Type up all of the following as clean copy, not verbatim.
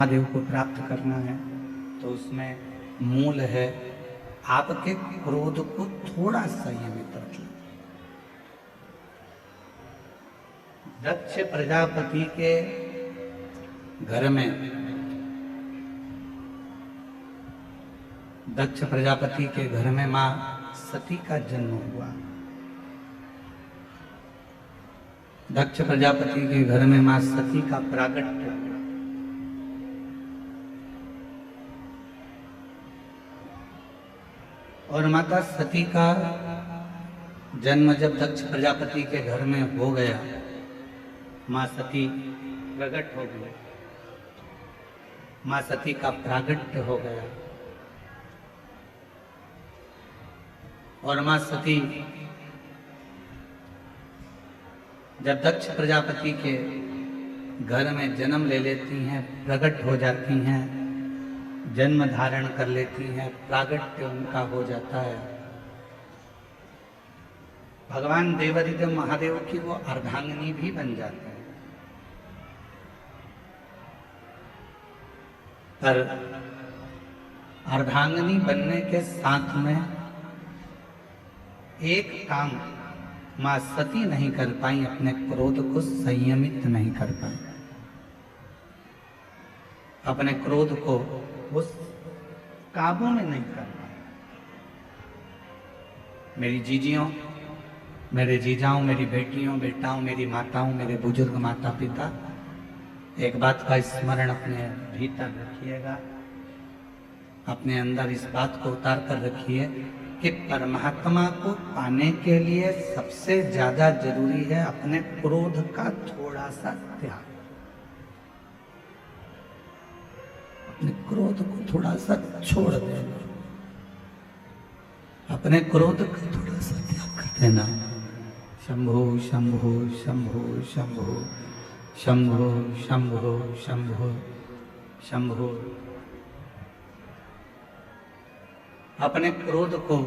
महादेव को प्राप्त करना है तो उसमें मूल है आपके क्रोध को थोड़ा संयमित रखना। दक्ष प्रजापति के घर में मां सती का जन्म हुआ। दक्ष प्रजापति के घर में मां सती का प्रागट्य हुआ। और माता सती का जन्म जब दक्ष प्रजापति के घर में हो गया, मां सती प्रकट हो गई, मां सती का प्रागट्य हो गया। और मां सती जब दक्ष प्रजापति के घर में जन्म ले लेती हैं, प्रकट हो जाती हैं, जन्म धारण कर लेती हैं, प्रागट्य उनका हो जाता है, भगवान देवादिदेव महादेव की वो अर्धांगिनी भी बन जाते हैं। पर अर्धांगिनी बनने के साथ में एक काम मां सती नहीं कर पाई, अपने क्रोध को संयमित नहीं कर पाई, अपने क्रोध को उस काबू में नहीं कर पाई। मेरी जीजियों, मेरे जीजाओं, मेरी बेटियों, बेटाओं, मेरी माताओं, मेरे बुजुर्ग माता पिता, एक बात का स्मरण अपने भीतर रखिएगा, अपने अंदर इस बात को उतार कर रखिए कि परमात्मा को पाने के लिए सबसे ज्यादा जरूरी है अपने क्रोध का थोड़ा सा त्याग। अपने क्रोध को थोड़ा सा छोड़ देना, अपने क्रोध को थोड़ा सा त्याग कर देना। शंभो शंभो शंभो शंभो शंभो शंभो शंभो शंभो। अपने क्रोध को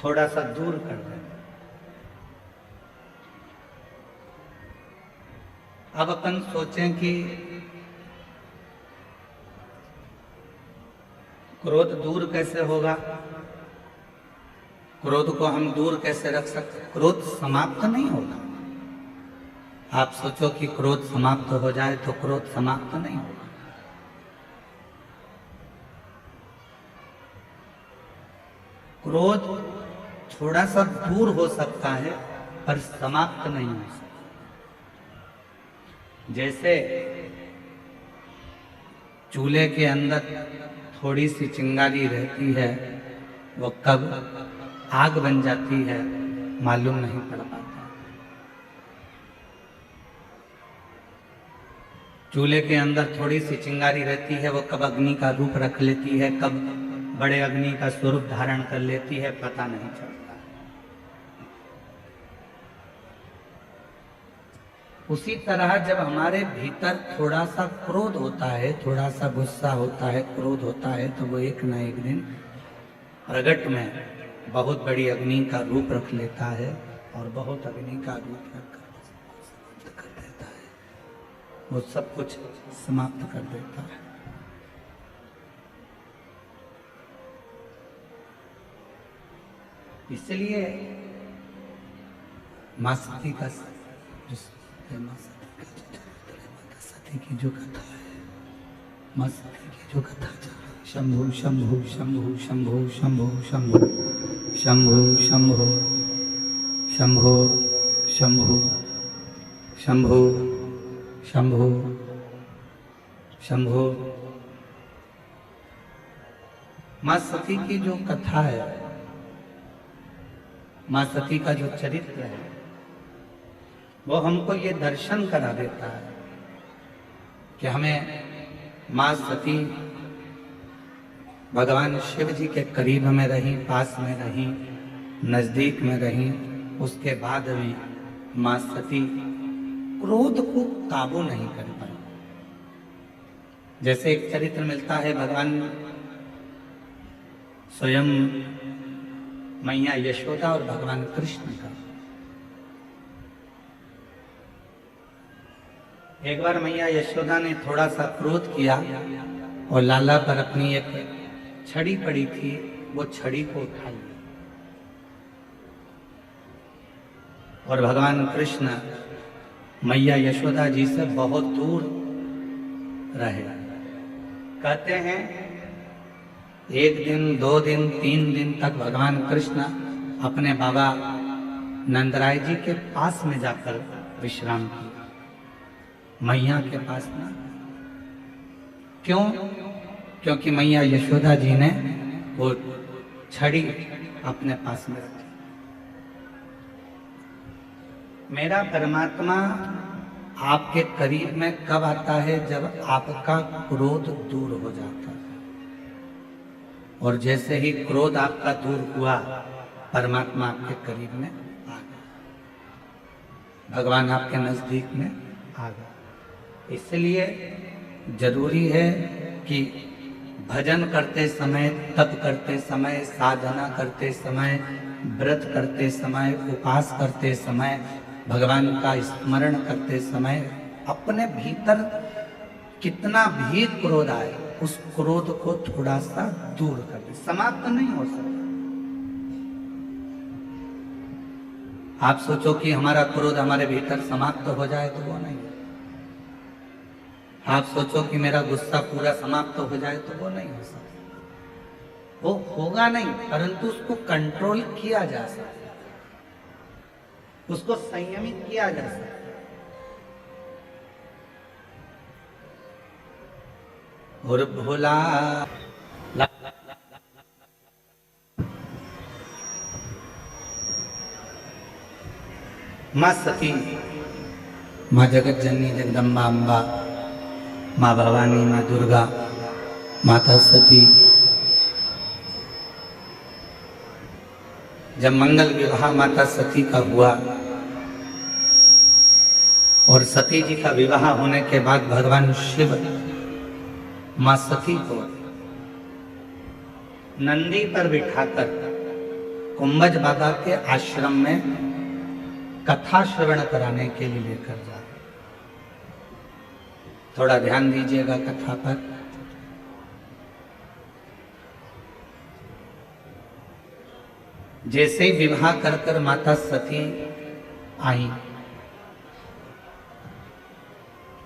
थोड़ा सा दूर कर देना। अब अपन सोचें कि क्रोध दूर कैसे होगा, क्रोध को हम दूर कैसे रख सकते? क्रोध समाप्त नहीं होगा। आप सोचो कि क्रोध समाप्त हो जाए तो क्रोध समाप्त नहीं होगा। क्रोध थोड़ा सा दूर हो सकता है पर समाप्त नहीं हो सकता। जैसे चूल्हे के अंदर थोड़ी सी चिंगारी रहती है, वो कब आग बन जाती है मालूम नहीं पड़ पाता। चूल्हे के अंदर थोड़ी सी चिंगारी रहती है, वो कब अग्नि का रूप रख लेती है, कब बड़े अग्नि का स्वरूप धारण कर लेती है, पता नहीं चलता। उसी तरह जब हमारे भीतर थोड़ा सा क्रोध होता है, थोड़ा सा गुस्सा होता है, क्रोध होता है, तो वो एक न एक दिन प्रगट में बहुत बड़ी अग्नि का रूप रख लेता है और बहुत अग्नि का रूप रखकर समाप्त कर देता है, वो सब कुछ समाप्त कर देता है। इसलिए मां सती का माता सती की जो कथा है, मां सती की जो कथा चल रही है, शंभु शंभु शंभु शंभु शंभु शंभु शंभु शंभु शंभु शंभु शंभु शंभु शंभु। मां सती की जो कथा है, मां सती का जो चरित्र है, वो हमको ये दर्शन करा देता है कि हमें मां सती भगवान शिव जी के करीब में रही, पास में रही, नजदीक में रही, उसके बाद भी मां सती क्रोध को काबू नहीं कर पाई। जैसे एक चरित्र मिलता है भगवान स्वयं मैया यशोदा और भगवान कृष्ण का। एक बार मैया यशोदा ने थोड़ा सा क्रोध किया और लाला पर अपनी एक छड़ी पड़ी थी, वो छड़ी को उठा लिया और भगवान कृष्ण मैया यशोदा जी से बहुत दूर रहे। कहते हैं 1 दिन, 2 दिन, 3 दिन तक भगवान कृष्ण अपने बाबा नंदराय जी के पास में जाकर विश्राम किया, मैया के पास ना। क्यों? क्योंकि मैया यशोदा जी ने वो छड़ी अपने पास में रखी। मेरा परमात्मा आपके करीब में कब आता है? जब आपका क्रोध दूर हो जाता है। और जैसे ही क्रोध आपका दूर हुआ, परमात्मा आपके करीब में आ गया, भगवान आपके नजदीक में आ गया। इसलिए जरूरी है कि भजन करते समय, तप करते समय, साधना करते समय, व्रत करते समय, उपवास करते समय, भगवान का स्मरण करते समय अपने भीतर कितना भी क्रोध आए, उस क्रोध को थोड़ा सा दूर कर दे। समाप्त नहीं हो सकता। आप सोचो कि हमारा क्रोध हमारे भीतर समाप्त हो जाए, तो वो नहीं। आप सोचो कि मेरा गुस्सा पूरा समाप्त हो जाए, तो वो नहीं हो सकता। वो होगा नहीं, परंतु उसको कंट्रोल किया जा सकता, उसको संयमित किया जा सकता। और भोला माँ सती, माँ जगत जननी जगदम्बा अम्बा, माँ भवानी, माँ दुर्गा, माता सती, जब मंगल विवाह माता सती का हुआ और सती जी का विवाह होने के बाद भगवान शिव माँ सती को नंदी पर बिठाकर कुंभज बाबा के आश्रम में कथा श्रवण कराने के लिए लेकर जा। थोड़ा ध्यान दीजिएगा कथा पर। जैसे ही विवाह कर कर माता सती आई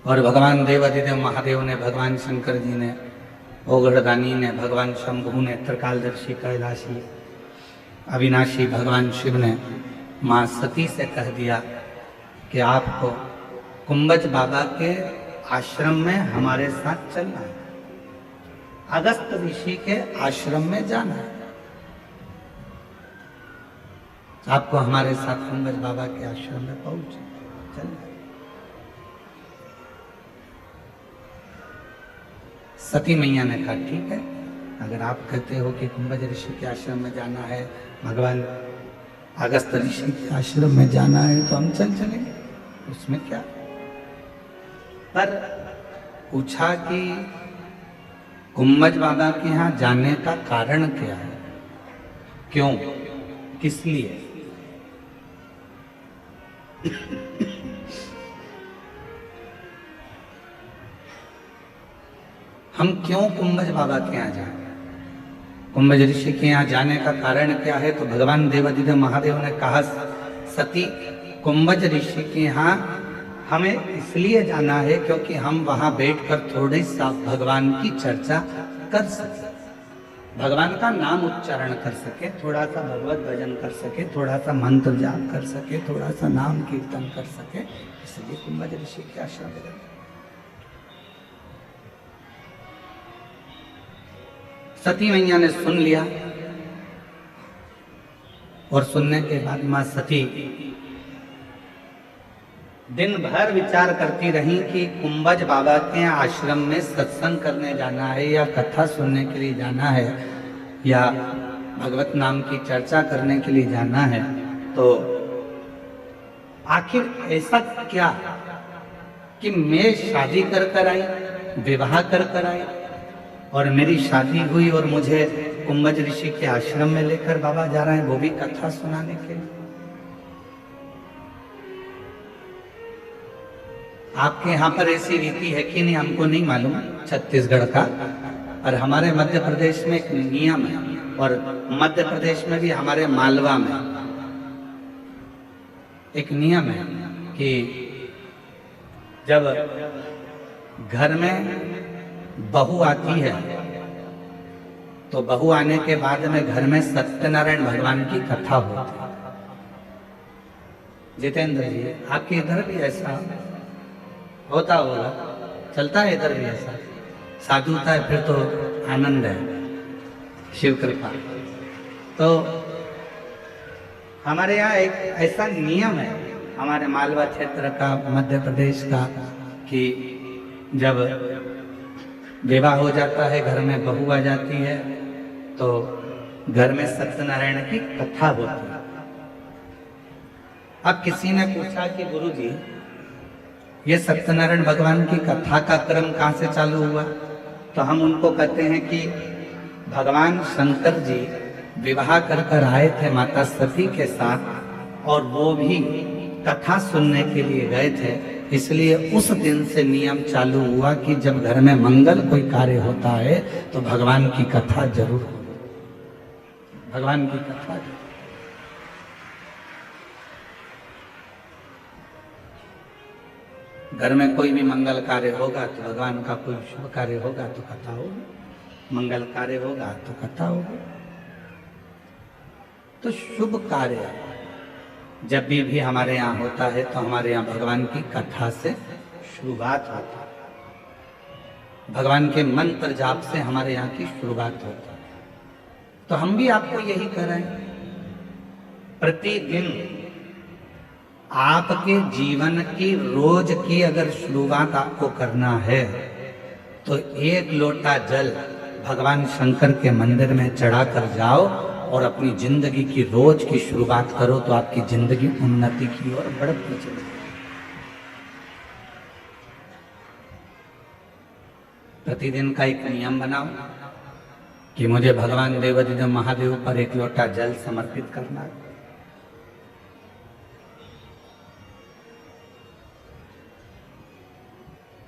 और भगवान देवाधिदेव महादेव ने, भगवान शंकर जी ने, ओगढ़दानी ने, भगवान शंभु ने, त्रिकालदर्शी कैलाशी अविनाशी भगवान शिव ने मां सती से कह दिया कि आपको कुंभज बाबा के आश्रम में हमारे साथ चलना है, अगस्त ऋषि के आश्रम में जाना है, आपको हमारे साथ कुंभज बाबा के आश्रम में चलना है। सती मैया ने कहा ठीक है, अगर आप कहते हो कि कुंभज ऋषि के आश्रम में जाना है, भगवान अगस्त ऋषि के आश्रम में जाना है, तो हम चलेंगे, उसमें क्या। पर पूछा कि कुंभज बाबा के यहाँ जाने का कारण क्या है, क्यों, किस लिए? हम क्यों कुंभज बाबा के यहाँ जाए? कुंभज ऋषि के यहाँ जाने का कारण क्या है? तो भगवान देवाधिदेव महादेव ने कहा, सती कुंभज ऋषि के यहाँ हमें इसलिए जाना है क्योंकि हम वहां बैठकर थोड़ी सा भगवान की चर्चा कर सके, भगवान का नाम उच्चारण कर सके, थोड़ा सा भगवत भजन कर सके, थोड़ा सा मंत्र जाप कर सके, थोड़ा सा नाम कीर्तन कर सके, इसलिए कुंभज ऋषि के आश्रम में जाना। सती मैया ने सुन लिया और सुनने के बाद मां सती दिन भर विचार करती रही कि कुंभज बाबा के आश्रम में सत्संग करने जाना है या कथा सुनने के लिए जाना है या भगवत नाम की चर्चा करने के लिए जाना है, तो आखिर ऐसा क्या कि मैं शादी कर आई, विवाह कर आई और मेरी शादी हुई और मुझे कुंभज ऋषि के आश्रम में लेकर बाबा जा रहे हैं, वो भी कथा सुनाने के लिए। आपके यहाँ पर ऐसी रीति है कि नहीं हमको नहीं मालूम, छत्तीसगढ़ का, और हमारे मध्य प्रदेश में एक नियम है, और मध्य प्रदेश में भी हमारे मालवा में एक नियम है कि जब घर में बहू आती है तो बहू आने के बाद में घर में सत्यनारायण भगवान की कथा होती है। जितेंद्र जी, आपके इधर भी ऐसा होता होगा, चलता है इधर भी ऐसा? साधुता है फिर तो आनंद है, शिव कृपा। तो हमारे यहाँ एक ऐसा नियम है हमारे मालवा क्षेत्र का, मध्य प्रदेश का, कि जब विवाह हो जाता है, घर में बहू आ जाती है, तो घर में सत्यनारायण की कथा होती है। अब किसी ने पूछा कि गुरुजी, ये सत्यनारायण भगवान की कथा का क्रम कहाँ से चालू हुआ? तो हम उनको कहते हैं कि भगवान शंकर जी विवाह कर आए थे माता सती के साथ, और वो भी कथा सुनने के लिए गए थे, इसलिए उस दिन से नियम चालू हुआ कि जब घर में मंगल कोई कार्य होता है तो भगवान की कथा जरूर हो, भगवान की कथा जरूर। घर में कोई भी मंगल कार्य होगा तो भगवान का कोई शुभ कार्य होगा तो कथा होगी, मंगल कार्य होगा तो कथा होगी। तो शुभ कार्य जब भी हमारे यहाँ होता है तो हमारे यहाँ भगवान की कथा से शुरुआत होती है, भगवान के मंत्र जाप से हमारे यहाँ की शुरुआत होती है। तो हम भी आपको यही कर रहे हैं, प्रतिदिन आपके जीवन की रोज की अगर शुरुआत आपको करना है तो एक लोटा जल भगवान शंकर के मंदिर में चढ़ा कर जाओ और अपनी जिंदगी की रोज की शुरुआत करो, तो आपकी जिंदगी उन्नति की ओर बढ़ती चलेगी। प्रतिदिन का एक नियम बनाओ कि मुझे भगवान देवाधिदेव महादेव पर एक लोटा जल समर्पित करना है।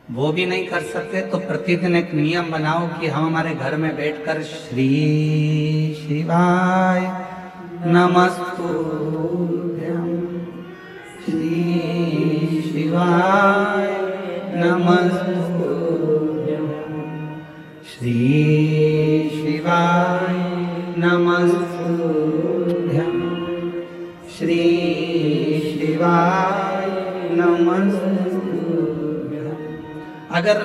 वो भी नहीं कर सकते तो प्रतिदिन एक नियम बनाओ कि हम हमारे घर में बैठकर श्री शिवाय नमस्तुभ्यं, श्री शिवाय नमस्तुभ्यं, श्री शिवाय नमस्तुभ्यं, श्री शिवाय नमस्तुभ्यं। अगर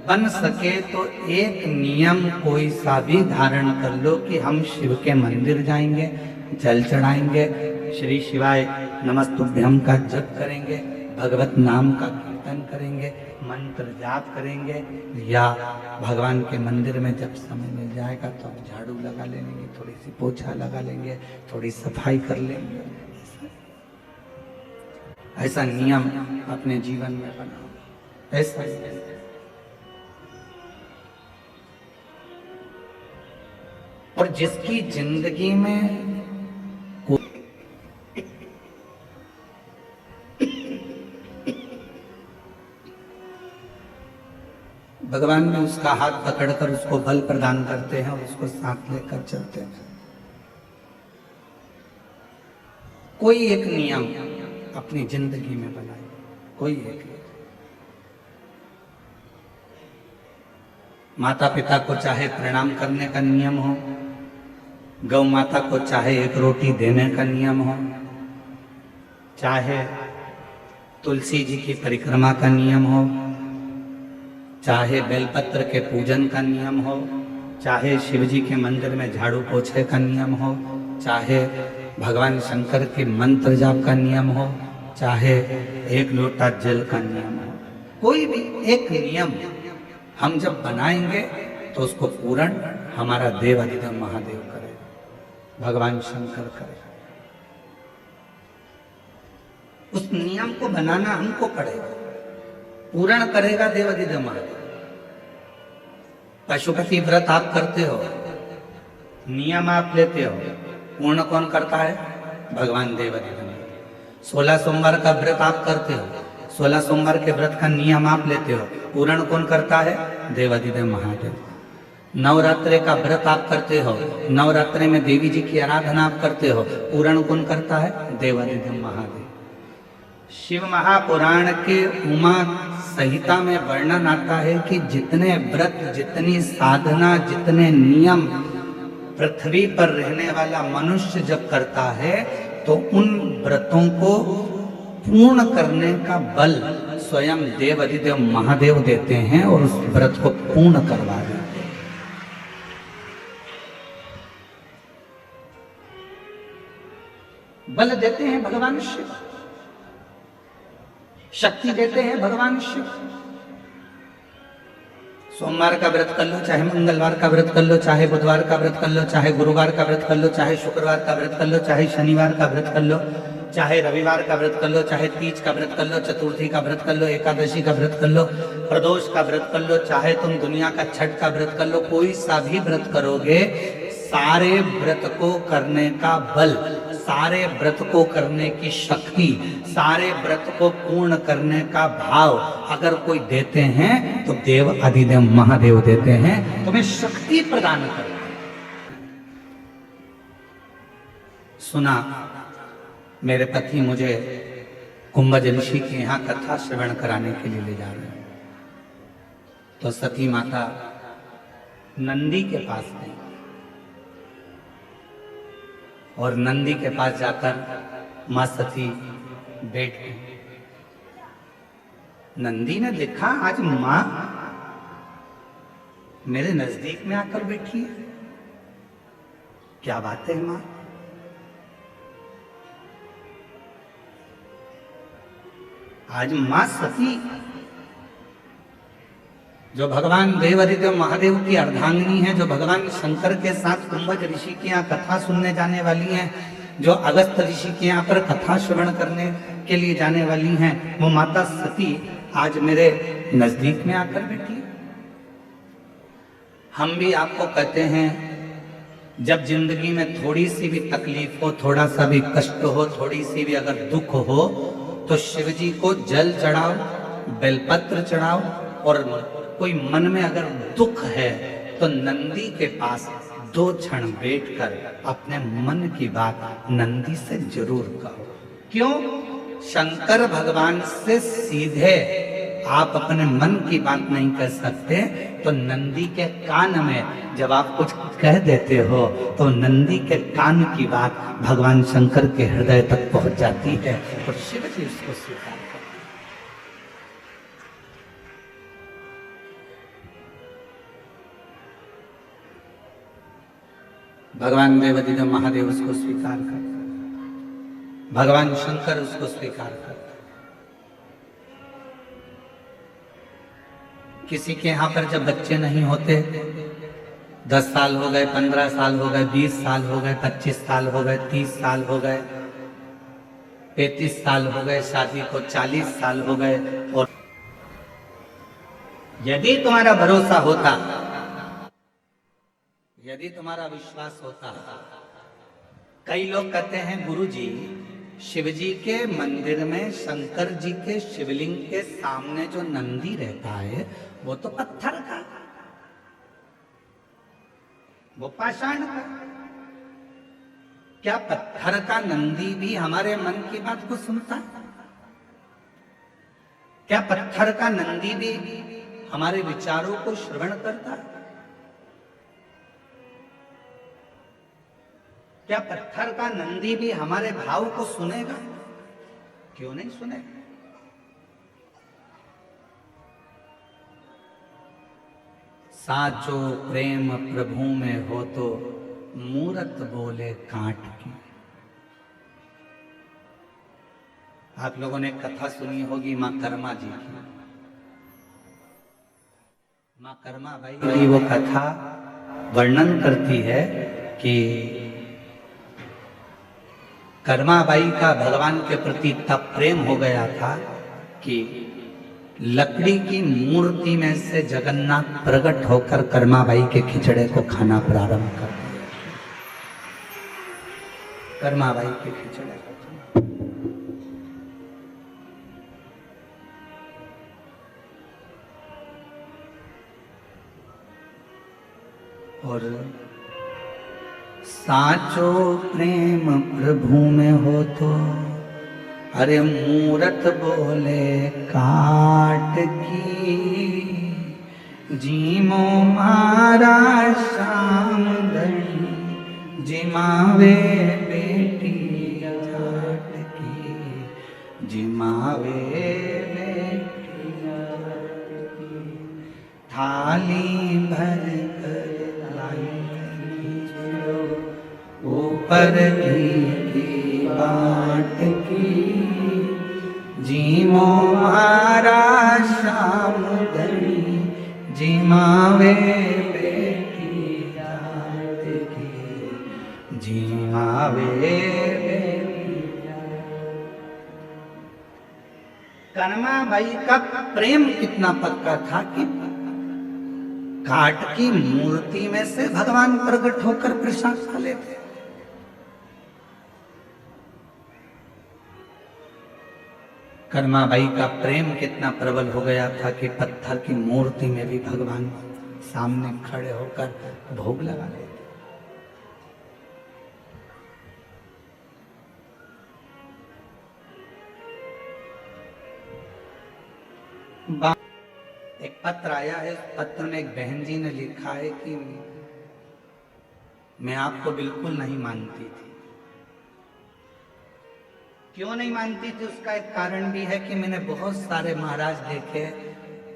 बन सके तो एक नियम कोई सा भी धारण कर लो कि हम शिव के मंदिर जाएंगे, जल चढ़ाएंगे, श्री शिवाय नमस्तुभ्यम का जप करेंगे, भगवत नाम का कीर्तन करेंगे, मंत्र जाप करेंगे, या भगवान के मंदिर में जब समय मिल जाएगा तो हम झाड़ू लगा लेंगे, थोड़ी सी पोछा लगा लेंगे, थोड़ी सफाई कर लेंगे। ऐसा नियम अपने जीवन में बनाओ। ऐसा और जिसकी जिंदगी में भगवान में उसका हाथ पकड़कर उसको बल प्रदान करते हैं और उसको साथ लेकर चलते हैं। कोई एक नियम अपनी जिंदगी में बनाए, कोई एक। माता पिता को चाहे प्रणाम करने का नियम हो, गौ माता को चाहे एक रोटी देने का नियम हो, चाहे तुलसी जी की परिक्रमा का नियम हो, चाहे बेलपत्र के पूजन का नियम हो, चाहे शिव जी के मंदिर में झाड़ू पोछे का नियम हो, चाहे भगवान शंकर के मंत्र जाप का नियम हो, चाहे एक लोटा जल का नियम हो, कोई भी एक नियम हम जब बनाएंगे तो उसको पूर्ण हमारा देवाधिदेव महादेव करेगा, भगवान शंकर करेगा। उस नियम को बनाना हमको पड़ेगा, पूर्ण करेगा देवाधिदेव महादेव। पशुपति व्रत आप करते हो, नियम आप लेते हो, पूर्ण कौन करता है? भगवान देवाधिदेव। 16 सोमवार का व्रत आप करते हो, 16 सोमवार के व्रत का नियम आप लेते हो, पूर्ण कौन करता है? देवाधिदेव महादेव। नवरात्रे का व्रत आप करते हो, नवरात्रे में देवी जी की आराधना आप करते हो, पूर्ण कौन करता है? देवाधिदेव महादेव। शिव महापुराण के उमा संहिता में वर्णन आता है कि जितने व्रत, जितनी साधना, जितने नियम पृथ्वी पर रहने वाला मनुष्य जब करता है तो उन व्रतों को पूर्ण करने का बल स्वयं देव अधिदेव महादेव देते हैं और उस व्रत को पूर्ण करवा देते हैं। बल देते हैं भगवान शिव, शक्ति देते हैं भगवान शिव। सोमवार का व्रत कर लो, चाहे मंगलवार का व्रत कर लो, चाहे बुधवार का व्रत कर लो, चाहे गुरुवार का व्रत कर लो, चाहे शुक्रवार का व्रत कर लो, चाहे शनिवार का व्रत कर लो, चाहे रविवार का व्रत कर लो, चाहे तीज का व्रत कर लो, चतुर्थी का व्रत कर लो, एकादशी का व्रत कर लो, प्रदोष का व्रत कर लो, चाहे तुम दुनिया का छठ का व्रत कर लो, कोई सा भी व्रत करोगे, सारे व्रत को करने का बल, सारे व्रत को करने की शक्ति, सारे व्रत को पूर्ण करने का भाव अगर कोई देते हैं तो देव अधिदेव महादेव देते हैं, तुम्हें शक्ति प्रदान करते हैं। सुना, मेरे पति मुझे कुंभज ऋषि के यहाँ कथा श्रवण कराने के लिए ले जा रहे हैं, तो सती माता नंदी के पास गई और नंदी के पास जाकर मां सती बैठ गई। नंदी ने देखा आज मां मेरे नजदीक में आकर बैठी है, क्या बात है मां? आज मां सती जो भगवान देव अधिदेव महादेव की अर्धांगिनी है, जो भगवान शंकर के साथ कुंभज ऋषि के यहाँ कथा सुनने जाने वाली हैं, जो अगस्त ऋषि के यहाँ पर कथा श्रवण करने के लिए जाने वाली हैं, वो माता सती आज मेरे नजदीक में आकर बैठी। हम भी आपको कहते हैं, जब जिंदगी में थोड़ी सी भी तकलीफ हो, थोड़ा सा भी कष्ट हो, थोड़ी सी भी अगर दुख हो, तो शिव जी को जल चढ़ाओ, बेलपत्र चढ़ाओ, और कोई मन में अगर दुख है तो नंदी के पास 2 क्षण बैठकर अपने मन की बात नंदी से जरूर कहो। क्यों? शंकर भगवान से सीधे आप अपने मन की बात नहीं कह सकते, तो नंदी के कान में जब आप कुछ कह देते हो तो नंदी के कान की बात भगवान शंकर के हृदय तक पहुंच जाती है और शिव जी उसको स्वीकार करते हैं। भगवान देव अधिदेव महादेव उसको स्वीकार करते, भगवान शंकर उसको स्वीकार करते। किसी के यहाँ पर जब बच्चे नहीं होते, 10 साल हो गए, 15 साल हो गए, 20 साल हो गए, 25 साल हो गए, 30 साल हो गए, 35 साल हो गए, शादी को 40 साल हो गए, और यदि तुम्हारा भरोसा होता, यदि तुम्हारा विश्वास होता, कई लोग कहते हैं गुरुजी शिव जी के मंदिर में शंकर जी के शिवलिंग के सामने जो नंदी रहता है वो तो पत्थर का, वो पाषाण का। क्या पत्थर का नंदी भी हमारे मन की बात को सुनता है? क्या पत्थर का नंदी भी हमारे विचारों को श्रवण करता है? क्या पत्थर का नंदी भी हमारे भाव को सुनेगा? क्यों नहीं सुनेगा? साचो प्रेम प्रभु में हो तो मूरत बोले काट की। आप लोगों ने कथा सुनी होगी मां कर्मा जी की। मां कर्मा बाई की वो कथा वर्णन करती है कि कर्माबाई का भगवान के प्रति तब प्रेम हो गया था कि लकड़ी की मूर्ति में से जगन्नाथ प्रकट होकर कर्माबाई के खिचड़े को खाना प्रारंभ कर दिया। कर्माबाई के खिचड़े को और साचो प्रेम प्रभु में हो तो अरे मूरत बोले काट की, जीमो मारा श्याम धनी, जिमावे बेटी जाट की, जिमावे बेटी जाट की। थाली भर कर लाई ऊपर की बाट की, जीमो मारा श्याम धनी, जिमावे बेटी जाट की, जिमावे बेटी जाट। कनमा बाई का प्रेम कितना पक्का था कि काट की मूर्ति में से भगवान प्रकट होकर प्रसाद खा लेते। कर्माबाई का प्रेम कितना प्रबल हो गया था कि पत्थर की मूर्ति में भी भगवान सामने खड़े होकर भोग लगा लेते। एक पत्र आया है, पत्र में एक बहन जी ने लिखा है कि मैं आपको बिल्कुल नहीं मानती थी। क्यों नहीं मानती थी उसका एक कारण भी है कि मैंने बहुत सारे महाराज देखे,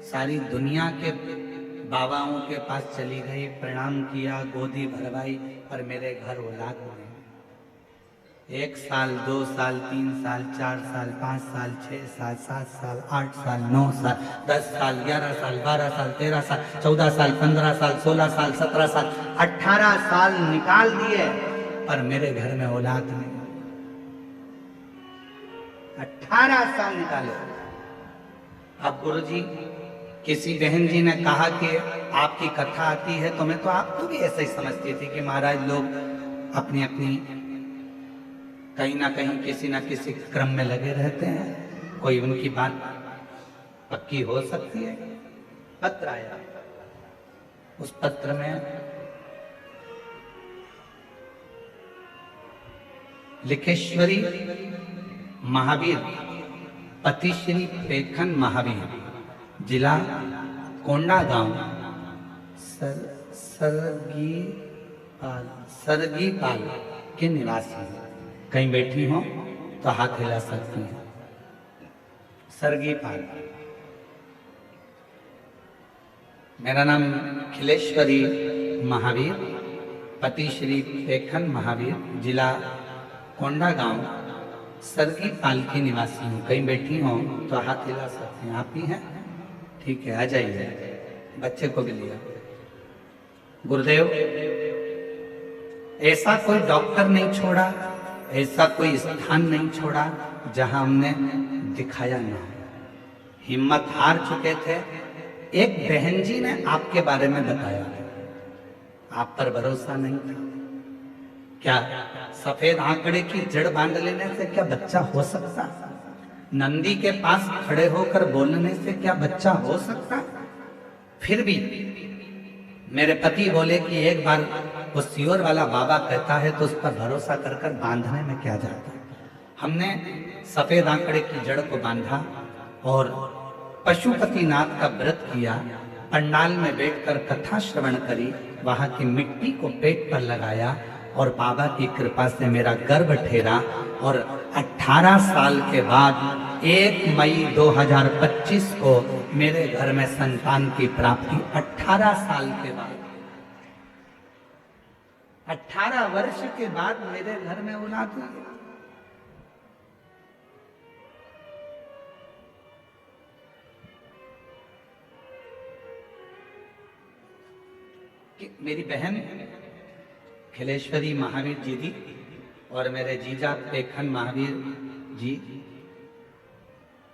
सारी दुनिया के बाबाओं के पास चली गई, प्रणाम किया, गोदी भरवाई, पर मेरे घर औलाद नहीं। 1 साल 2 साल 3 साल 4 साल 5 साल 6 साल 7 साल 8 साल 9 साल 10 साल 11 साल 12 साल 13 साल 14 साल 15 साल 16 साल 17 साल 18 साल निकाल दिए, पर मेरे घर में औलाद नहीं। 18 साल निकाले। अब गुरुजी किसी बहन जी ने कहा कि आपकी कथा आती है, तो मैं तो आपको भी ऐसे ही समझती थी कि महाराज लोग अपनी अपनी कहीं ना कहीं किसी ना किसी क्रम में लगे रहते हैं, कोई उनकी बात पक्की हो सकती है। पत्र आया, उस पत्र में लिखेश्वरी महावीर पतिश्री पेखन महावीर, जिला कोंडागांव, सरगीपाल के निवासी। कहीं बैठी हो तो हाथ हिला सकती हैं। सरगीपाल। मेरा नाम खिलेश्वरी महावीर, पति श्री पेखन महावीर, जिला कोंडागांव, सरगीपाल की निवासी हूँ। कहीं बैठी हो तो हाथ हिला सकते हैं। आप ही हैं? ठीक है, आ जाइए। बच्चे को भी लिया। गुरुदेव, ऐसा कोई डॉक्टर नहीं छोड़ा, ऐसा कोई स्थान नहीं छोड़ा जहां हमने दिखाया ना हो। हिम्मत हार चुके थे। एक बहन जी ने आपके बारे में बताया, आप पर भरोसा नहीं था। क्या सफेद आंकड़े की जड़ बांध लेने से क्या बच्चा हो सकता? नंदी के पास खड़े होकर बोलने से क्या बच्चा हो सकता? फिर भी मेरे पति बोले कि एक बार वो सियोर वाला बाबा कहता है तो उस पर भरोसा कर कर बांधने में क्या जाता है। हमने सफेद आंकड़े की जड़ को बांधा और पशुपतिनाथ का व्रत किया, पंडाल में बैठकर कथा श्रवण करी, वहां की मिट्टी को पेट पर लगाया और बाबा की कृपा से मेरा गर्भ ठहरा। और 18 साल के बाद 1 मई 2025 को मेरे घर में संतान की प्राप्ति। 18 साल के बाद, 18 वर्ष के बाद मेरे घर में औलाद हुई। मेरी बहन खिलेश्वरी महावीर जी दी और मेरे जीजा पेखन महावीर जी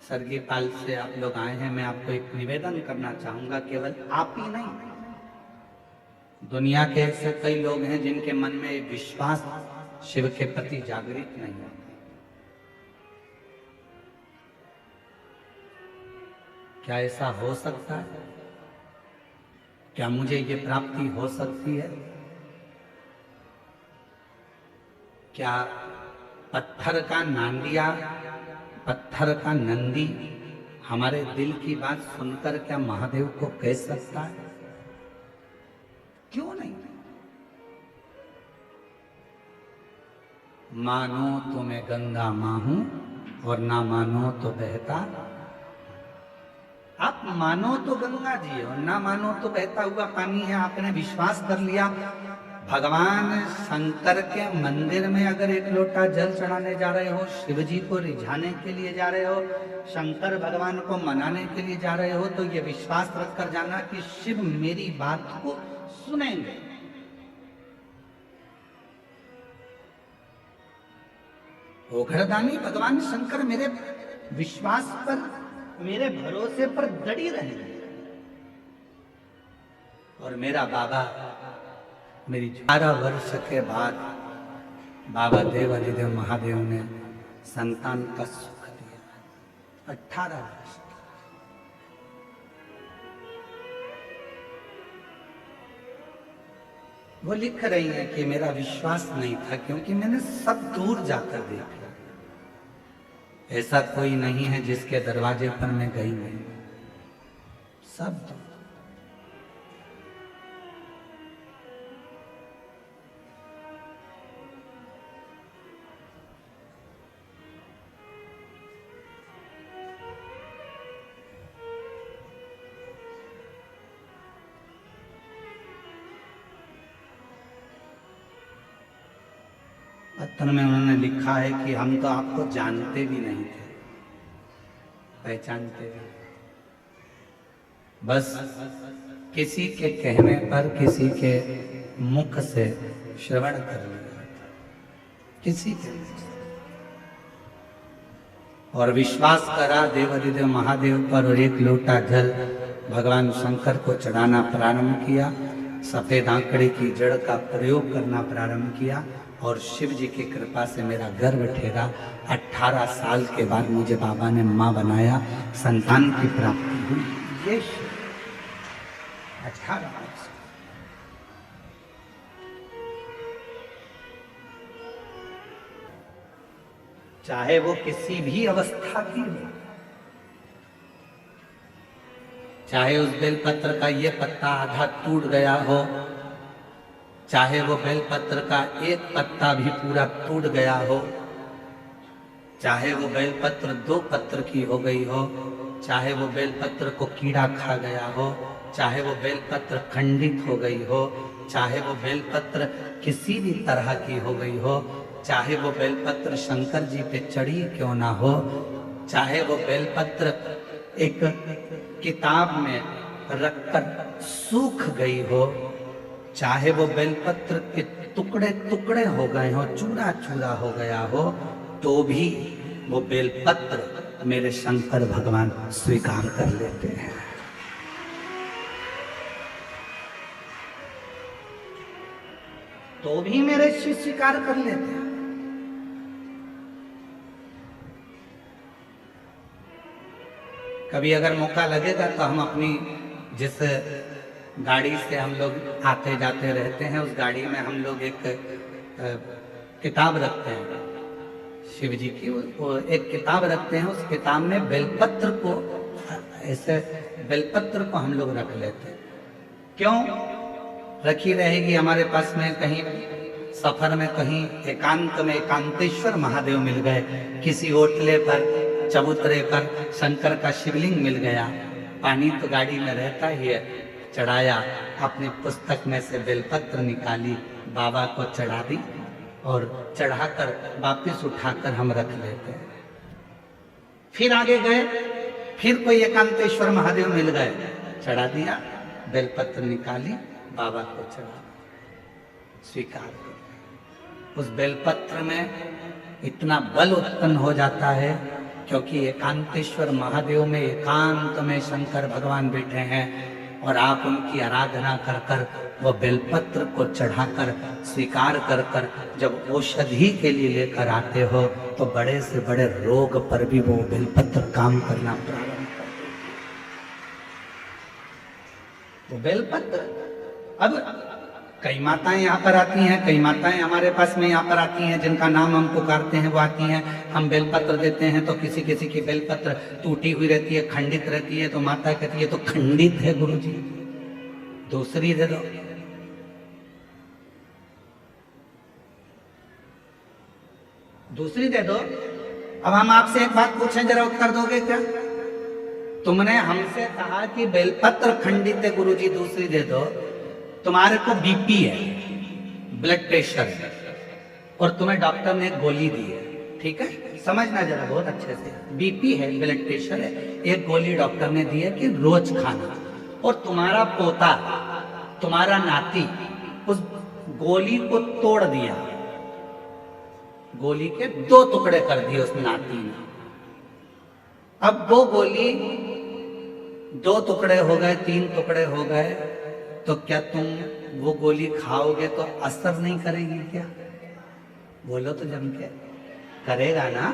सरगीपाल से आप लोग आए हैं। मैं आपको एक निवेदन करना चाहूंगा, केवल आप ही नहीं, दुनिया के ऐसे कई लोग हैं जिनके मन में विश्वास शिव के प्रति जागृत नहीं है। क्या ऐसा हो सकता है? क्या मुझे ये प्राप्ति हो सकती है? क्या पत्थर का नांदिया, पत्थर का नंदी हमारे दिल की बात सुनकर क्या महादेव को कह सकता है? क्यों नहीं? मानो तो मैं गंगा मां हूं और ना मानो तो बहता। आप मानो तो गंगा जी हो, ना मानो तो बहता हुआ पानी है। आपने विश्वास कर लिया भगवान शंकर के मंदिर में अगर एक लोटा जल चढ़ाने जा रहे हो, शिव जी को रिझाने के लिए जा रहे हो, शंकर भगवान को मनाने के लिए जा रहे हो, तो ये विश्वास रखकर जाना कि शिव मेरी बात को सुनेंगे। ओघरदानी भगवान शंकर मेरे विश्वास पर, मेरे भरोसे पर दड़ी रहेंगे। और मेरा बाबा मेरी 18 वर्ष के बाद बाबा देवाधिदेव महादेव ने संतान का सुख दिया। 18 वर्ष। वो लिख रही है कि मेरा विश्वास नहीं था क्योंकि मैंने सब दूर जाकर देखा। ऐसा कोई नहीं है जिसके दरवाजे पर मैं गई नहीं, सब दूर। पत्र में उन्होंने लिखा है कि हम तो आपको जानते भी नहीं थे, पहचानते भी। बस किसी के कहने पर, किसी के मुख से श्रवण कर लिया, किसी के। और विश्वास करा देवाधिदेव महादेव पर और एक लोटा जल भगवान शंकर को चढ़ाना प्रारंभ किया। सफेद आंकड़े की जड़ का प्रयोग करना प्रारंभ किया और शिव जी की कृपा से मेरा गर्भ ठेरा। 18 साल के बाद मुझे बाबा ने मां बनाया, संतान की प्राप्ति हुई। ये 18 वर्ष। चाहे वो किसी भी अवस्था की हो, चाहे उस बेलपत्र का ये पत्ता आधा टूट गया हो, चाहे वो बेलपत्र का एक पत्ता भी पूरा टूट गया हो, चाहे वो बेलपत्र 2 पत्र की हो गई हो, चाहे वो बेलपत्र को कीड़ा खा गया हो, चाहे वो बेलपत्र खंडित हो गई हो, चाहे वो बेलपत्र किसी भी तरह की हो गई हो, चाहे वो बेलपत्र शंकर जी पे चढ़ी क्यों ना हो, चाहे वो बेलपत्र एक किताब में रखकर सूख गई हो, चाहे वो बेलपत्र के टुकड़े टुकड़े हो गए हो, चूरा चूरा हो गया हो, तो भी वो बेलपत्र मेरे शंकर भगवान स्वीकार कर लेते हैं। तो भी मेरे शिव स्वीकार कर लेते हैं। कभी अगर मौका लगेगा तो हम अपनी जिस गाड़ी से हम लोग आते जाते रहते हैं, उस गाड़ी में हम लोग एक किताब रखते हैं शिव जी की। वो एक किताब रखते हैं, उस किताब में बेलपत्र को, ऐसे बेलपत्र को हम लोग रख लेते हैं। क्यों रखी रहेगी? हमारे पास में कहीं सफर में, कहीं एकांत में एकांतेश्वर महादेव मिल गए, किसी होटले पर, चबूतरे पर शंकर का शिवलिंग मिल गया, पानी तो गाड़ी में रहता ही है, चढ़ाया, अपनी पुस्तक में से बेलपत्र निकाली, बाबा को चढ़ा दी और चढ़ाकर वापिस उठाकर हम रख लेते हैं। फिर आगे गए, फिर कोई एकांतेश्वर महादेव मिल गए, चढ़ा दिया, बेलपत्र निकाली, बाबा को चढ़ा, स्वीकार कर। उस बेलपत्र में इतना बल उत्पन्न हो जाता है क्योंकि एकांतेश्वर महादेव में एकांत में शंकर भगवान बैठे हैं और आप उनकी आराधना कर कर वो बेलपत्र को चढ़ाकर स्वीकार कर कर जब औषधि के लिए लेकर आते हो तो बड़े से बड़े रोग पर भी वो बेलपत्र काम करना प्रारंभ कर देते। वो बेलपत्र। अब कई माताएं यहाँ पर आती हैं, कई माताएं हमारे पास में यहाँ पर आती हैं, जिनका नाम हम पुकारते हैं वो आती हैं, हम बेलपत्र देते हैं तो किसी किसी की बेलपत्र टूटी हुई रहती है, खंडित रहती है, तो माता कहती है तो खंडित है गुरुजी, दूसरी दे दो। दूसरी दे दो। अब हम आपसे एक बात पूछें, जरा उत्तर दोगे क्या? तुमने हमसे कहा कि बेलपत्र खंडित है गुरुजी, दूसरी दे दो। तुम्हारे को बीपी है, ब्लड प्रेशर है, और तुम्हें डॉक्टर ने एक गोली दी है, ठीक है, समझना जरा बहुत अच्छे से। बीपी है, ब्लड प्रेशर है, एक गोली डॉक्टर ने दी है कि रोज खाना, और तुम्हारा पोता, तुम्हारा नाती उस गोली को तोड़ दिया, गोली के 2 टुकड़े कर दिए उस नाती ने। अब वो गोली 2 टुकड़े हो गए, 3 टुकड़े हो गए, तो क्या तुम वो गोली खाओगे तो असर नहीं करेगी क्या? बोलो तो जम के। करेगा ना,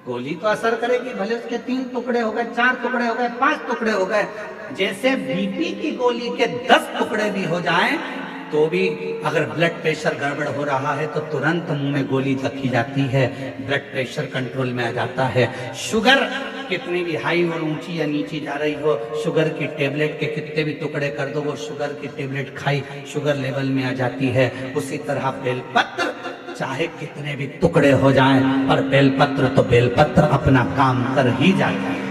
गोली तो असर करेगी, भले उसके 3 टुकड़े हो गए, 4 टुकड़े हो गए, 5 टुकड़े हो गए। जैसे बीपी की गोली के 10 टुकड़े भी हो जाएं तो भी अगर ब्लड प्रेशर गड़बड़ हो रहा है तो तुरंत मुंह में गोली रखी जाती है, ब्लड प्रेशर कंट्रोल में आ जाता है। शुगर कितनी भी हाई और ऊंची या नीची जा रही हो, शुगर की टेबलेट के कितने भी टुकड़े कर दो, वो शुगर की टेबलेट खाई शुगर लेवल में आ जाती है। उसी तरह बेलपत्र चाहे कितने भी टुकड़े हो जाएं, पर बेलपत्र तो बेलपत्र अपना काम कर ही जाता है।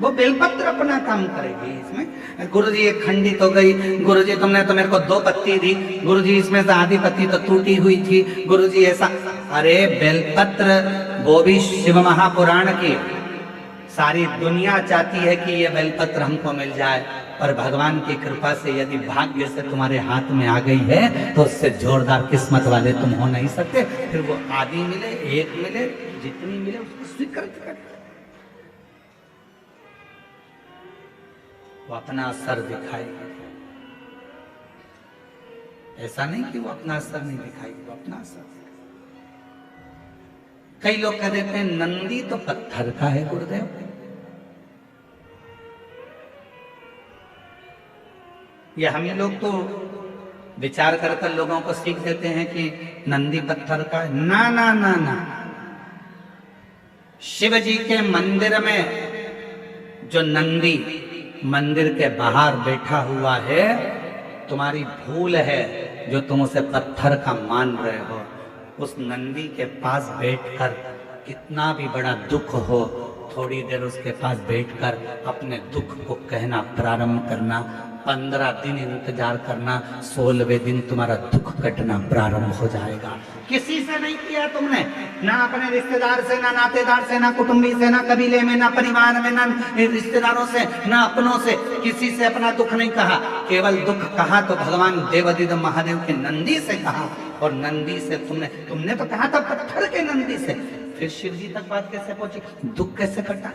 वो बेलपत्र अपना काम करेगी। इसमें गुरुजी एक खंडित हो गई, गुरुजी तुमने तो मेरे को 2 पत्ती दी, गुरुजी इसमें से आधी पत्ती तो टूटी हुई थी, गुरुजी ऐसा। अरे बेलपत्र वो भी शिव महापुराण की, सारी दुनिया चाहती है कि ये बेलपत्र हमको मिल जाए, पर भगवान की कृपा से यदि भाग्य से तुम्हारे हाथ में आ गई है तो उससे जोरदार किस्मत वाले तुम हो नहीं सकते। फिर वो आधी मिले, 1 मिले, जितनी मिले उसको स्वीकार कर, वो अपना असर दिखाएगी। ऐसा नहीं कि वो अपना असर नहीं दिखाएगी, वो अपना असर। कई लोग कह देते हैं नंदी तो पत्थर का है गुरुदेव। ये हम ही लोग तो विचार कर कर लोगों को सीख देते हैं कि नंदी पत्थर का है। ना ना ना ना, शिव जी के मंदिर में जो नंदी मंदिर के बाहर बैठा हुआ है, तुम्हारी भूल है जो तुम उसे पत्थर का मान रहे हो। उस नंदी के पास बैठकर कितना भी बड़ा दुख हो, थोड़ी देर उसके पास बैठकर अपने दुख को कहना प्रारंभ करना, 15 दिन इंतजार करना, 16वें दिन तुम्हारा दुख कटना प्रारंभ हो जाएगा। किसी से नहीं किया तुमने, ना अपने रिश्तेदार से, ना नातेदार से, ना कुटुंबी से, ना कबीले में, ना परिवार में, ना रिश्तेदारों से, ना अपनों से, किसी से अपना दुख नहीं कहा। केवल दुख कहा तो भगवान देवादिदेव महादेव के नंदी से कहा, और नंदी से तुमने तो कहा था पत्थर के नंदी से। फिर शिव जी तक बात कैसे पहुंची, दुख कैसे कटा?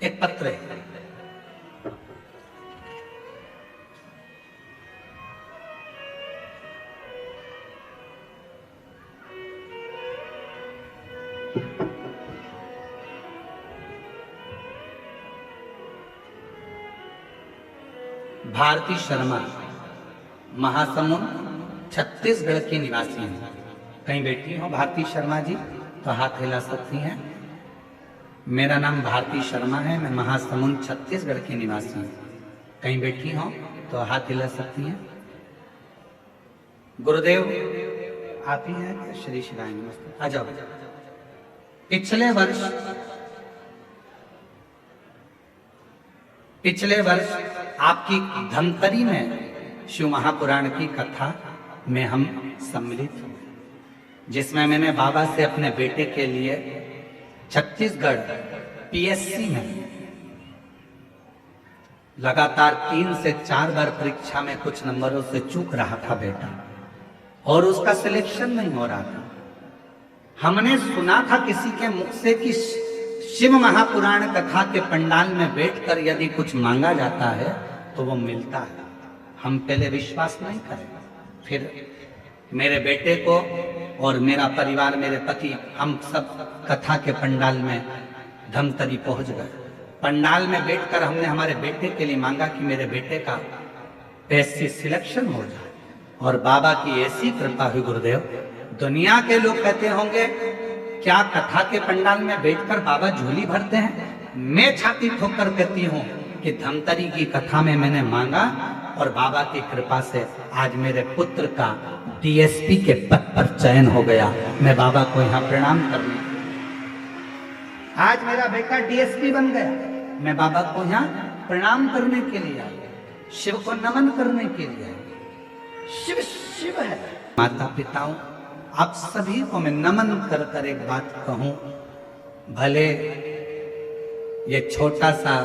एक पत्र है, भारती शर्मा, महासमुंद, छत्तीसगढ़ की निवासी हैं। कहीं बैठी हो भारती शर्मा जी तो हाथ हिला सकती हैं। मेरा नाम भारती शर्मा है, मैं महासमुंद छत्तीसगढ़ की निवासी हूँ। कहीं बैठी हो तो हाथ हिला सकती हैं। गुरुदेव आप ही हैं क्या? श्री शिवाय नमस्ते, आ जाओ। पिछले वर्ष आपकी धमतरी में शिव महापुराण की कथा में हम सम्मिलित हुए, जिसमें मैंने बाबा से अपने बेटे के लिए छत्तीसगढ़ पीएससी में लगातार 3 से 4 बार परीक्षा में कुछ नंबरों से चूक रहा था बेटा, और उसका सिलेक्शन नहीं हो रहा था। हमने सुना था किसी के मुख से कि शिव महापुराण कथा के पंडाल में बैठकर यदि कुछ मांगा जाता है तो वो मिलता है। हम पहले विश्वास नहीं करें, फिर मेरे बेटे को और मेरा परिवार, मेरे पति, हम सब कथा के पंडाल में धमतरी पहुंच गए। पंडाल में बैठकर हमने हमारे बेटे के लिए मांगा कि मेरे बेटे का पैसे सिलेक्शन हो जाए, और बाबा की ऐसी कृपा हुई गुरुदेव। दुनिया के लोग कहते होंगे क्या कथा के पंडाल में बैठकर बाबा झोली भरते हैं? मैं छाती ठोकर कहती हूँ कि धमतरी की कथा में मैंने मांगा और बाबा की कृपा से आज मेरे पुत्र का डीएसपी के पद पर चयन हो गया। मैं बाबा को यहाँ प्रणाम करने, आज मेरा बेटा डीएसपी बन गया। मैं बाबा को यहाँ प्रणाम करने के लिए आया, शिव को नमन करने के लिए आया। शिव शिव है। माता पिताओं, आप सभी को मैं नमन कर कर एक बात कहूं, भले ये छोटा सा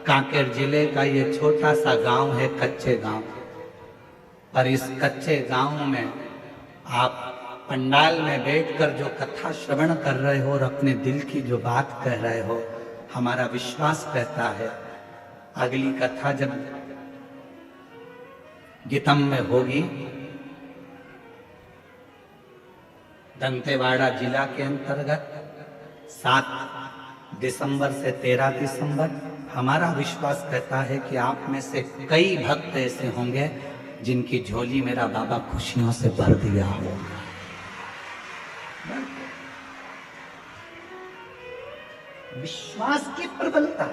कांकेर जिले का ये छोटा सा गांव है, कच्चे गांव, पर इस कच्चे गांव में आप पंडाल में बैठकर जो कथा श्रवण कर रहे हो और अपने दिल की जो बात कह रहे हो, हमारा विश्वास कहता है अगली कथा जब गीतम में होगी, दंतेवाड़ा जिला के अंतर्गत 7 दिसंबर से 13 दिसंबर, हमारा विश्वास कहता है कि आप में से कई भक्त ऐसे होंगे जिनकी झोली मेरा बाबा खुशियों से भर दिया हो। विश्वास की प्रबलता।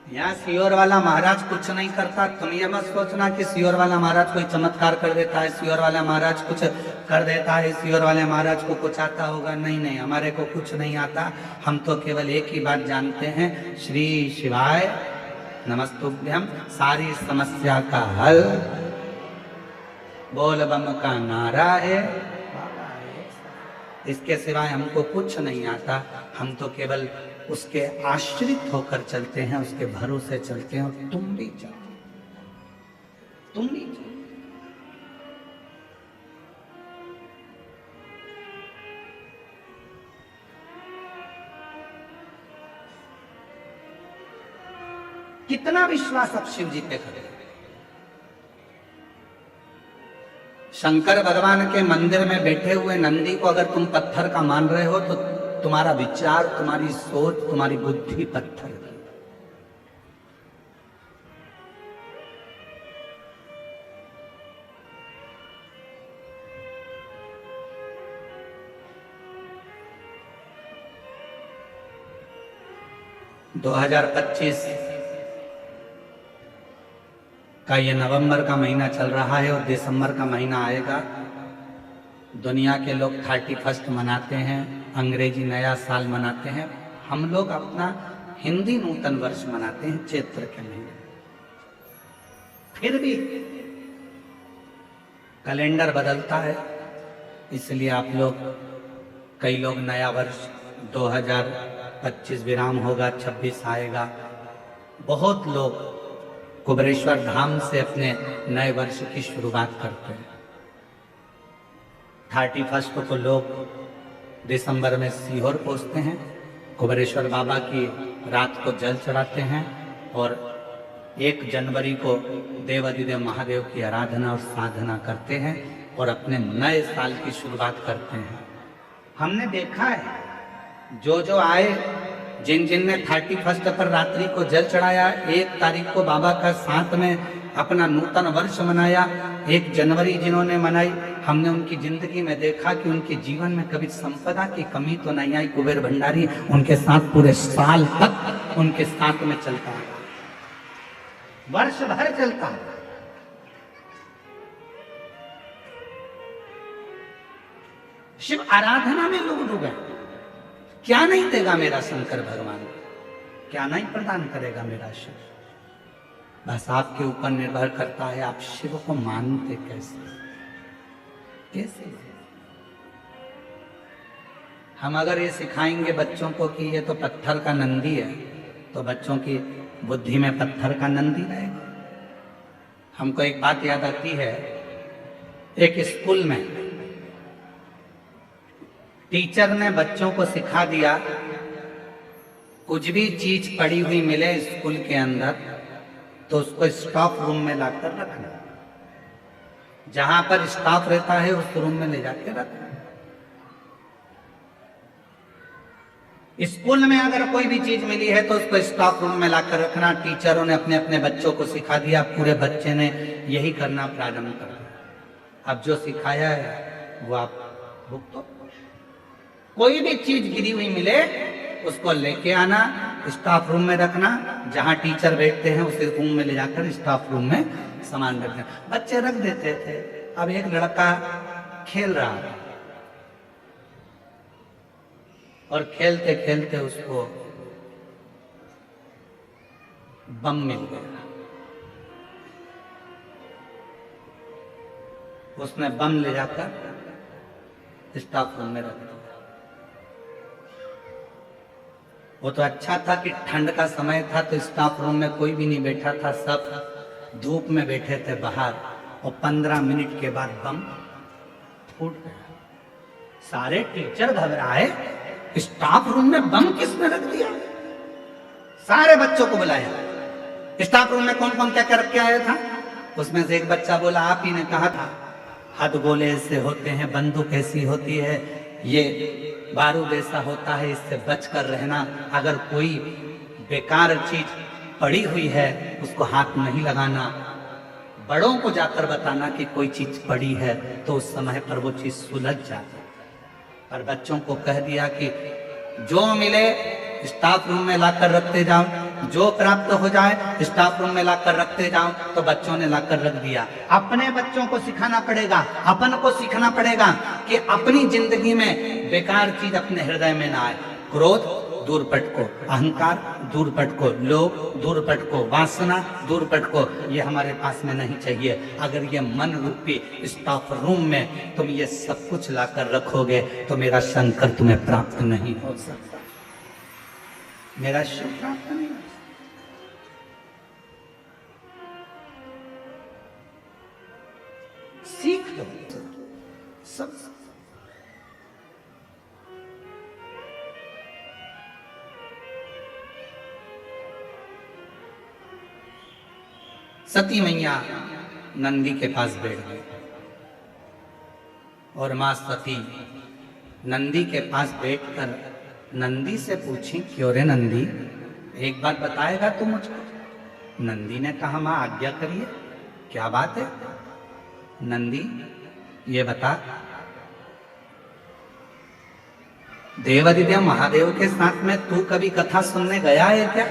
यहाँ सियोर वाला महाराज कुछ नहीं करता, तुम ये मत सोचना कि सियोर वाला महाराज कोई चमत्कार कर देता है, सियोर वाला महाराज कुछ कर देता है, सियोर वाले महाराज को कुछ आता होगा। नहीं नहीं, हमारे को कुछ नहीं आता। हम तो केवल एक ही बात जानते हैं, श्री शिवाय नमस्तुभ्यम, सारी समस्या का हल बोल बम का नारा है। इसके सिवाय हमको कुछ नहीं आता। हम तो केवल उसके आश्रित होकर चलते हैं, उसके भरोसे चलते हैं। और तुम भी जाओ, तुम भी जाओ। कितना विश्वास आप शिव जी पे करें। शंकर भगवान के मंदिर में बैठे हुए नंदी को अगर तुम पत्थर का मान रहे हो तो तुम्हारा विचार, तुम्हारी सोच, तुम्हारी बुद्धि पत्थर की। – 2025 का ये नवंबर का महीना चल रहा है और दिसंबर का महीना आएगा। दुनिया के लोग 31 मनाते हैं, अंग्रेजी नया साल मनाते हैं। हम लोग अपना हिंदी नूतन वर्ष मनाते हैं चैत्र के महीने। फिर भी कैलेंडर बदलता है, इसलिए आप लोग, कई लोग नया वर्ष 2025 विराम होगा, 26 आएगा। बहुत लोग कुबेरेश्वर धाम से अपने नए वर्ष की शुरुआत करते हैं। 31 को लोग दिसंबर में सीहोर पहुंचते हैं, कुबेरेश्वर बाबा की रात को जल चढ़ाते हैं और 1 जनवरी को देवाधिदेव महादेव की आराधना और साधना करते हैं और अपने नए साल की शुरुआत करते हैं। हमने देखा है जो जो आए, जिन जिन ने 31 पर रात्रि को जल चढ़ाया, 1 तारीख को बाबा का साथ में अपना नूतन वर्ष मनाया, 1 जनवरी जिन्होंने मनाई, हमने उनकी जिंदगी में देखा कि उनके जीवन में कभी संपदा की कमी तो नहीं आई। कुबेर भंडारी उनके साथ पूरे साल तक उनके साथ में चलता है, वर्ष भर चलता है। शिव आराधना में लोग डूबे। क्या नहीं देगा मेरा शंकर भगवान, क्या नहीं प्रदान करेगा मेरा शिव। बस आपके ऊपर निर्भर करता है आप शिव को मानते कैसे। हम अगर ये सिखाएंगे बच्चों को कि ये तो पत्थर का नंदी है, तो बच्चों की बुद्धि में पत्थर का नंदी रहेगा। हमको एक बात याद आती है, एक स्कूल में टीचर ने बच्चों को सिखा दिया, कुछ भी चीज पड़ी हुई मिले स्कूल के अंदर तो उसको स्टॉक रूम में लाकर रखना। जहां पर स्टाफ रहता है उस रूम में ले जाके रखना। स्कूल में अगर कोई भी चीज मिली है तो उसको स्टाफ रूम में लाकर रखना। टीचरों ने अपने अपने बच्चों को सिखा दिया, पूरे बच्चे ने यही करना प्रारंभ कर दिया। अब जो सिखाया है वो आप भुगतो। कोई भी चीज गिरी हुई मिले उसको लेके आना, स्टाफ रूम में रखना, जहां टीचर बैठते हैं उसे रूम में ले जाकर स्टाफ रूम में सामान रखना। बच्चे रख देते थे। अब एक लड़का खेल रहा था और खेलते खेलते उसको बम मिल गया। उसने बम ले जाकर स्टाफ रूम में रख दिया। वो तो अच्छा था कि ठंड का समय था तो स्टाफ रूम में कोई भी नहीं बैठा था, सब धूप में बैठे थे बाहर। और 15 मिनट के बाद बम फूट गया। सारे टीचर घबराए, स्टाफ रूम में बम किसने रख दिया? सारे बच्चों को बुलाया। स्टाफ रूम में कौन कौन क्या क्या रख के आया था? उसमें से एक बच्चा बोला, आप ही ने कहा था हथगोले ऐसे होते हैं, बंदूक ऐसी होती है, ये बारूद ऐसा होता है, इससे बचकर रहना। अगर कोई बेकार चीज पड़ी हुई है उसको हाथ नहीं लगाना। बड़ों को जाकर बताना कि कोई चीज पड़ी है तो उस समय पर वो चीज सुलझ जाती। और बच्चों को कह दिया कि जो मिले स्टाफ रूम में लाकर रखते जाओ, जो प्राप्त हो जाए स्टाफ रूम में लाकर रखते जाओ। तो बच्चों ने लाकर रख दिया। अपने बच्चों को सिखाना पड़ेगा, अपन को सीखना पड़ेगा कि अपनी जिंदगी में बेकार चीज अपने हृदय में ना आए। क्रोध दूर पटको, अहंकार दूर पटको, लोभ दूर पटको, वासना दूर पटको, ये हमारे पास में नहीं चाहिए। अगर ये मन रूपी स्टाफ रूम में तुम ये सब कुछ लाकर रखोगे तो मेरा शंकर तुम्हें प्राप्त नहीं हो सकता, मेरा शिव प्राप्त नहीं हो सकता। सीख लो सब। सती मैया नंदी के पास बैठ गई और मां सती नंदी के पास बैठकर नंदी से पूछी, क्यों रे नंदी, एक बात बताएगा तू मुझको? नंदी ने कहा, मां आज्ञा करिए, क्या बात है? नंदी ये बता, देवादिदेव महादेव के साथ में तू कभी कथा सुनने गया है क्या?